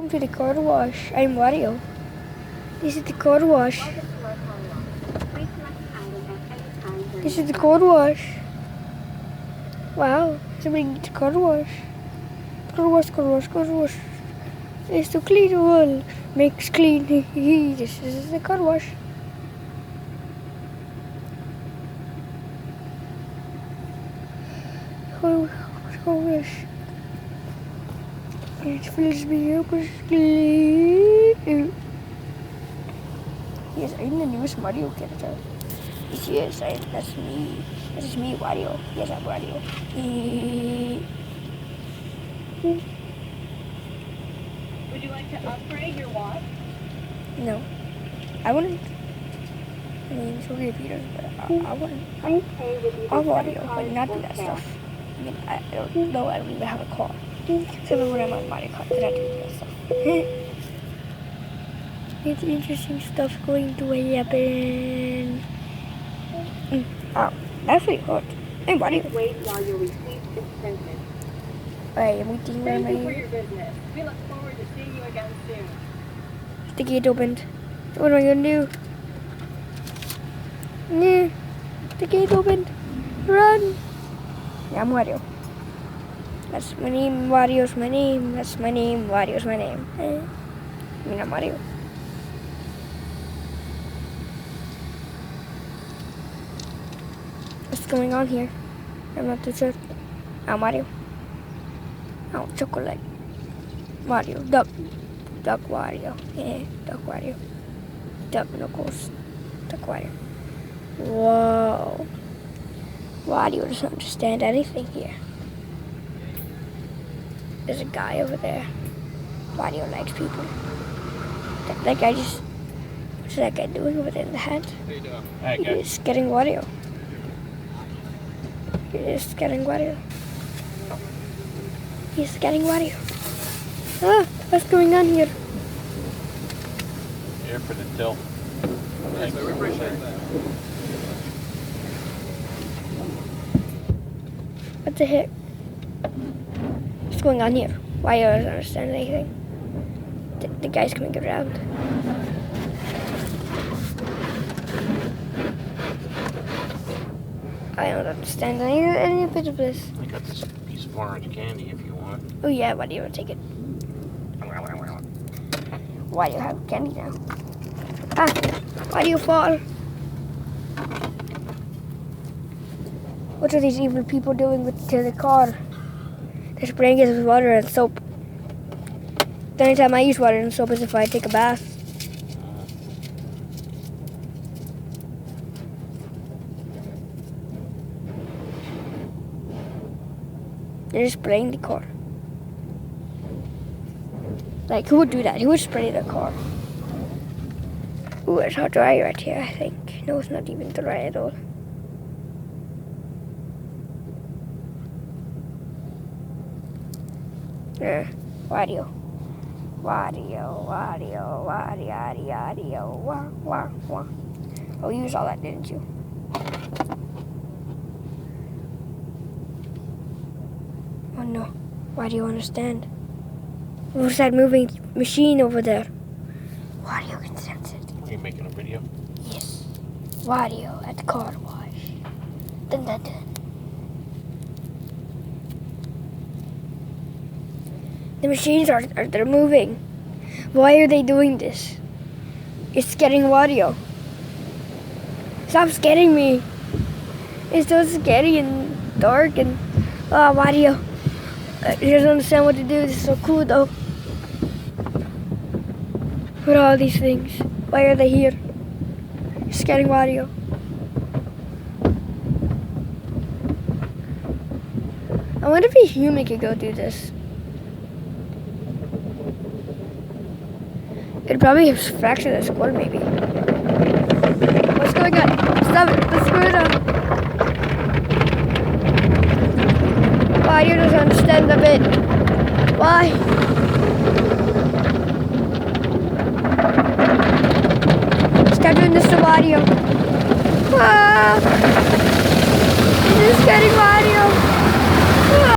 Welcome to the car wash. I'm Wario. This is the car wash. This is the car wash. Wow, somebody needs a car wash. Car wash, car wash, car wash. It's to clean the world. Makes clean. This is the car wash. Car wash. It fills me up with clean. Yes, I'm the newest Mario character. Yes, that's me. That's me, Wario. Yes, I'm Wario. Would you like to upgrade your watch? No, I wouldn't. I mean, it's okay if he does, but I wouldn't. I'm Wario, but not do that stuff. I mean, I don't know. I don't even have a car. Except for when I'm on Mario Kart, then I do that stuff. It's interesting stuff going to happen. Oh, that's pretty hot. I'm Wario. Wait while your receipt is printed. I'm waiting for Thank you for my... your business. We look forward to seeing you again soon. The gate opened. So what am I gonna do? Yeah, the gate opened. Run! Yeah, I'm Wario. That's my name, Wario's my name. That's my name, Wario's my name. I mean, I'm Wario. What's going on here? I'm not too sure. I'm Wario. Oh, chocolate. Wario. Duck. Duck Wario. Yeah, Duck Wario. Duck Knuckles. Duck Wario. Whoa. Wario doesn't understand anything here. There's a guy over there. Wario likes people. That guy just... What's that guy doing over there in the hat? How you doing? Hi, guys. He's getting Wario. He's getting Wario. He's getting Wario. Ah, what's going on here? Here for the tilt. Thanks. We appreciate that. What the heck? What's going on here? Wario doesn't understand anything. The guy's coming around. I don't understand any bit of this. I got this piece of orange candy if you want. Oh yeah, why do you take it? Why do you have candy now? Ah, why do you fall? What are these evil people doing to the car? They're spraying it with water and soap. The only time I use water and soap is if I take a bath. They're spraying the car. Like, who would do that? Who would spray the car? Ooh, it's not dry right here, I think. No, it's not even dry at all. Wario. Wario, Wario, Wario, Wario, wah, wah, wah. Oh, you saw that, didn't you? Oh no. Why do you understand? What's that moving machine over there? Wario can sense it. Are you making a video? Yes. Wario at the car wash. Dun dun dun. The machines they're moving. Why are they doing this? It's scaring Wario. Stop scaring me. It's so scary and dark and Wario. He doesn't understand what to do. This is so cool though. What are all these things? Why are they here? It's scaring Wario. I wonder if a human could go do this. It'd probably have fractured the skull, maybe. What's going on? Stop it! Let's screw it up. Wario doesn't understand a bit. Why? Stop doing this to Wario. Ah! This is getting Wario.